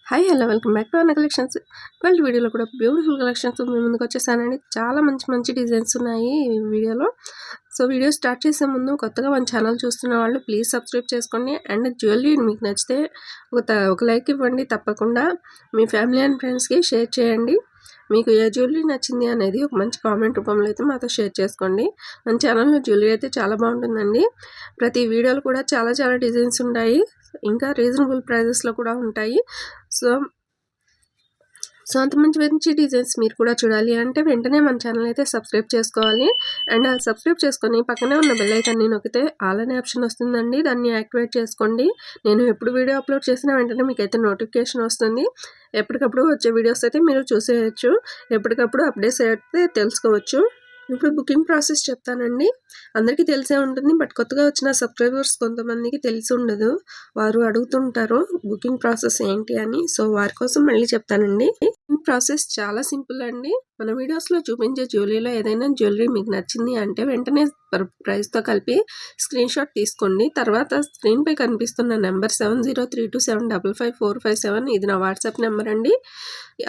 Hi hello welcome back to అన్న collections. వాళ్ళ వీడియోలో కూడా బ్యూటిఫుల్ కలెక్షన్స్ మీ ముందుకు వచ్చేసానండి. చాలా మంచి మంచి డిజైన్స్ ఉన్నాయి ఈ వీడియోలో. సో వీడియో స్టార్ట్ చేసే ముందు కొత్తగా మన ఛానల్ చూస్తున్న వాళ్ళు ప్లీజ్ సబ్స్క్రైబ్ చేసుకోండి. అండ్ జ్యువెలరీ మీకు నచ్చితే ఒక లైక్ ఇవ్వండి. తప్పకుండా మీ ఫ్యామిలీ అండ్ ఫ్రెండ్స్కి షేర్ చేయండి. మీకు ఏ జ్యువెలరీ నచ్చింది అనేది ఒక మంచి కామెంట్ రూపంలో అయితే మాతో షేర్ చేసుకోండి. మన ఛానల్లో జ్యువెలరీ అయితే చాలా బాగుంటుందండి. ప్రతి వీడియోలు కూడా చాలా డిజైన్స్ ఉంటాయి. ఇంకా రీజనబుల్ ప్రైజెస్లో కూడా ఉంటాయి. సో అంత మంచి డిజైన్స్ మీరు కూడా చూడాలి అంటే వెంటనే మన ఛానల్ అయితే సబ్స్క్రైబ్ చేసుకోవాలి. అండ్ సబ్స్క్రైబ్ చేసుకొని పక్కనే ఉన్న బెల్ ఐకాన్ని నొక్కితే ఆల్ అనే ఆప్షన్ వస్తుందండి. దాన్ని యాక్టివేట్ చేసుకోండి. నేను ఎప్పుడు వీడియో అప్లోడ్ చేసినా వెంటనే మీకు అయితే నోటిఫికేషన్ వస్తుంది. ఎప్పటికప్పుడు వచ్చే వీడియోస్ అయితే మీరు చూసేయచ్చు. ఎప్పటికప్పుడు అప్డేట్స్ అయితే తెలుసుకోవచ్చు. ఇప్పుడు బుకింగ్ ప్రాసెస్ చెప్తానండి. అందరికీ తెలిసే ఉంటుంది, బట్ కొత్తగా వచ్చిన సబ్స్క్రైబర్స్ కొంతమందికి తెలిసి ఉండదు. వారు అడుగుతుంటారు బుకింగ్ ప్రాసెస్ ఏంటి అని. సో వారి కోసం మళ్ళీ చెప్తానండి. బుకింగ్ ప్రాసెస్ చాలా సింపుల్ అండి. మన వీడియోస్లో చూపించే జ్యువెలరీలో ఏదైనా జ్యువెలరీ మీకు నచ్చింది అంటే వెంటనే ప్రైస్తో కలిపి స్క్రీన్ షాట్ తీసుకోండి. తర్వాత స్క్రీన్పై కనిపిస్తున్న నెంబర్ 7032755457 ఇది నా వాట్సాప్ నెంబర్ అండి.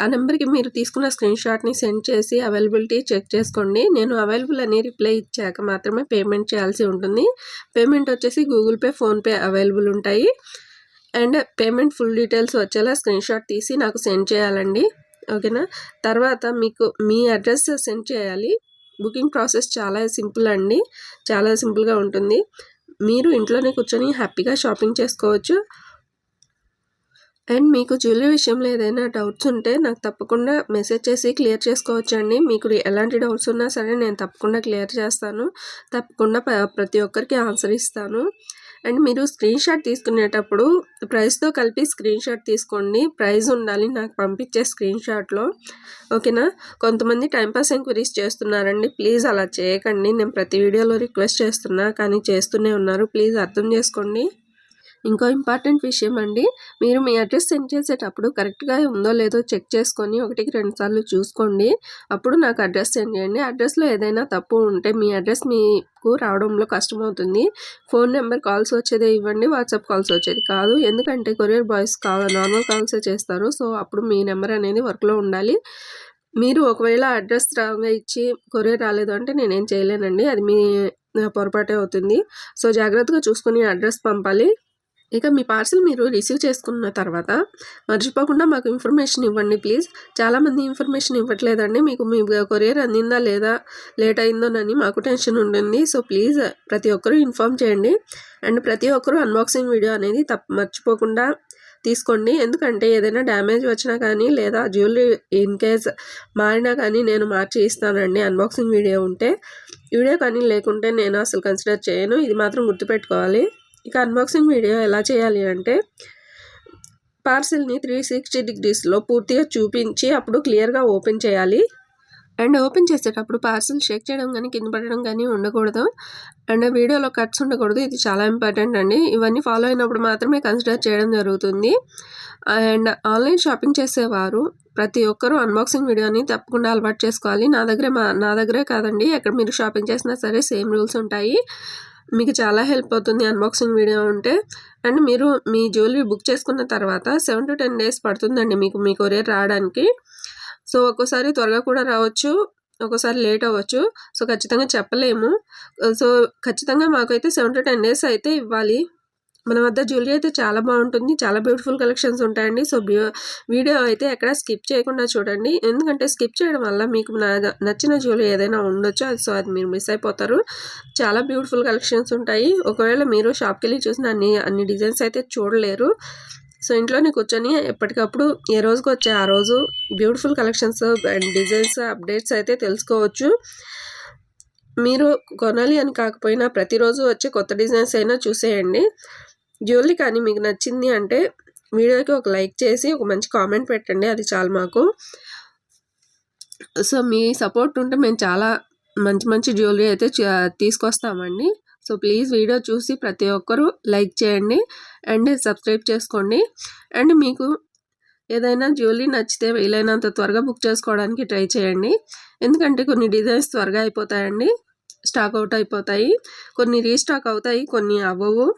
ఆ నెంబర్కి మీరు తీసుకున్న స్క్రీన్ షాట్ని సెండ్ చేసి అవైలబిలిటీ చెక్ చేసుకోండి. నేను అవైలబుల్ అని రిప్లై ఇచ్చాక మాత్రమే పేమెంట్ చేయాల్సి ఉంటుంది. పేమెంట్ వచ్చేసి గూగుల్ పే, ఫోన్పే అవైలబుల్ ఉంటాయి. అండ్ పేమెంట్ ఫుల్ డీటెయిల్స్ వచ్చేలా స్క్రీన్ షాట్ తీసి నాకు సెండ్ చేయాలండి. ఓకేనా. తర్వాత మీకు మీ అడ్రస్ సెండ్ చేయాలి. బుకింగ్ ప్రాసెస్ చాలా సింపుల్ అండి. చాలా సింపుల్గా ఉంటుంది. మీరు ఇంట్లోనే కూర్చొని హ్యాపీగా షాపింగ్ చేసుకోవచ్చు. అండ్ మీకు జ్యువెలరీ విషయంలో ఏదైనా డౌట్స్ ఉంటే నాకు తప్పకుండా మెసేజ్ చేసి క్లియర్ చేసుకోవచ్చు అండి. మీకు ఎలాంటి డౌట్స్ ఉన్నా సరే నేను తప్పకుండా క్లియర్ చేస్తాను. తప్పకుండా ప్రతి ఒక్కరికి ఆన్సర్ ఇస్తాను. అండ్ మీరు స్క్రీన్ షాట్ తీసుకునేటప్పుడు ప్రైస్తో కలిపి స్క్రీన్ షాట్ తీసుకోండి. ప్రైస్ ఉండాలి నాకు పంపించే స్క్రీన్ షాట్లో. ఓకేనా. కొంతమంది టైంపాస్ ఎంక్వైరీస్ చేస్తున్నారండి. ప్లీజ్ అలా చేయకండి. నేను ప్రతి వీడియోలో రిక్వెస్ట్ చేస్తున్నా కానీ చేస్తూనే ఉన్నారు. ప్లీజ్ అర్థం చేసుకోండి. ఇంకో ఇంపార్టెంట్ విషయం అండి, మీరు మీ అడ్రస్ సెండ్ చేసేటప్పుడు కరెక్ట్గా ఉందో లేదో చెక్ చేసుకొని 1-2 సార్లు చూసుకోండి. అప్పుడు నాకు అడ్రస్ సెండ్ చేయండి. అడ్రస్లో ఏదైనా తప్పు ఉంటే మీ అడ్రస్ మీకు రావడంలో కష్టమవుతుంది. ఫోన్ నెంబర్ కాల్స్ వచ్చేదే ఇవ్వండి, వాట్సాప్ కాల్స్ వచ్చేది కాదు. ఎందుకంటే కొరియర్ బాయ్స్ నార్మల్ కాల్సే చేస్తారు. సో అప్పుడు మీ నెంబర్ అనేది వర్క్లో ఉండాలి. మీరు ఒకవేళ అడ్రస్ రాంగ్గా ఇచ్చి కొరియర్ రాలేదు అంటే నేనేం చేయలేనండి. అది మీ పొరపాటే అవుతుంది. సో జాగ్రత్తగా చూసుకొని అడ్రస్ పంపాలి. ఇక మీ పార్సిల్ మీరు రిసీవ్ చేసుకున్న తర్వాత మర్చిపోకుండా మాకు ఇన్ఫర్మేషన్ ఇవ్వండి ప్లీజ్. చాలామంది ఇన్ఫర్మేషన్ ఇవ్వట్లేదండి. మీకు మీ కొరియర్ అందిందా లేదా, లేట్ అయిందోనని మాకు టెన్షన్ ఉంటుంది. సో ప్లీజ్ ప్రతి ఒక్కరూ ఇన్ఫామ్ చేయండి. అండ్ ప్రతి ఒక్కరూ అన్బాక్సింగ్ వీడియో అనేది మర్చిపోకుండా తీసుకోండి. ఎందుకంటే ఏదైనా డ్యామేజ్ వచ్చినా కానీ లేదా జ్యువెలరీ ఇన్ కేస్ మారినా కానీ నేను మార్చి ఇస్తానండి. అన్బాక్సింగ్ వీడియో ఉంటే. వీడియో కానీ లేకుంటే నేను అసలు కన్సిడర్ చేయను. ఇది మాత్రం గుర్తుపెట్టుకోవాలి. ఇక అన్బాక్సింగ్ వీడియో ఎలా చేయాలి అంటే పార్సిల్ని 360 degreesలో పూర్తిగా చూపించి అప్పుడు క్లియర్గా ఓపెన్ చేయాలి. అండ్ ఓపెన్ చేసేటప్పుడు పార్సిల్ షేక్ చేయడం కానీ కింద పడడం కానీ ఉండకూడదు. అండ్ వీడియోలో కట్స్ ఉండకూడదు. ఇది చాలా ఇంపార్టెంట్ అండి. ఇవన్నీ ఫాలో అయినప్పుడు మాత్రమే కన్సిడర్ చేయడం జరుగుతుంది. అండ్ ఆన్లైన్ షాపింగ్ చేసేవారు ప్రతి ఒక్కరూ అన్బాక్సింగ్ వీడియోని తప్పకుండా అలవాటు చేసుకోవాలి. నా దగ్గరే కాదండి, ఎక్కడ మీరు షాపింగ్ చేసినా సరే సేమ్ రూల్స్ ఉంటాయి. మీకు చాలా హెల్ప్ అవుతుంది అన్బాక్సింగ్ వీడియో ఉంటే. అండ్ మీరు మీ జ్యువెలరీ బుక్ చేసుకున్న తర్వాత 7 to 10 days పడుతుందండి మీకు మీ కొరియర్ రావడానికి. సో ఒక్కోసారి త్వరగా కూడా రావచ్చు, ఒక్కోసారి లేట్ అవ్వచ్చు. సో ఖచ్చితంగా చెప్పలేము. సో ఖచ్చితంగా మాకైతే 7 to 10 days అయితే ఇవ్వాలి. మన వద్ద జ్యువెలరీ అయితే చాలా బాగుంటుంది. చాలా బ్యూటిఫుల్ కలెక్షన్స్ ఉంటాయండి. సో వీడియో అయితే ఎక్కడ స్కిప్ చేయకుండా చూడండి. ఎందుకంటే స్కిప్ చేయడం వల్ల మీకు నచ్చిన జ్యువెలరీ ఏదైనా ఉండొచ్చు. సో అది మీరు మిస్ అయిపోతారు. చాలా బ్యూటిఫుల్ కలెక్షన్స్ ఉంటాయి. ఒకవేళ మీరు షాప్కి వెళ్ళి చూసిన అన్ని డిజైన్స్ అయితే చూడలేరు. సో ఇంట్లోనే కూర్చొని ఎప్పటికప్పుడు ఏ రోజుకి వచ్చే ఆ రోజు beautiful collections and designs updates అయితే తెలుసుకోవచ్చు. మీరు కొనాలి అని కాకపోయినా ప్రతిరోజు వచ్చే కొత్త డిజైన్స్ అయినా చూసేయండి. జ్యువెలరీ కానీ మీకు నచ్చింది అంటే వీడియోకి ఒక లైక్ చేసి ఒక మంచి కామెంట్ పెట్టండి. అది చాలు మాకు. సో మీ సపోర్ట్ ఉంటే మేము చాలా మంచి జ్యువెలరీ అయితే తీసుకొస్తామండి. సో ప్లీజ్ వీడియో చూసి ప్రతి ఒక్కరూ లైక్ చేయండి అండ్ సబ్స్క్రైబ్ చేసుకోండి. అండ్ మీకు ఏదైనా జ్యువెలరీ నచ్చితే వీలైనంత త్వరగా బుక్ చేసుకోవడానికి ట్రై చేయండి. ఎందుకంటే కొన్ని డిజైన్స్ త్వరగా అయిపోతాయండి, స్టాక్ అవుట్ అయిపోతాయి. కొన్ని రీస్టాక్ అవుతాయి, కొన్ని అవ్వవు.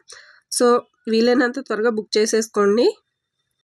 సో వీలైనంత త్వరగా బుక్ చేసేసుకోండి.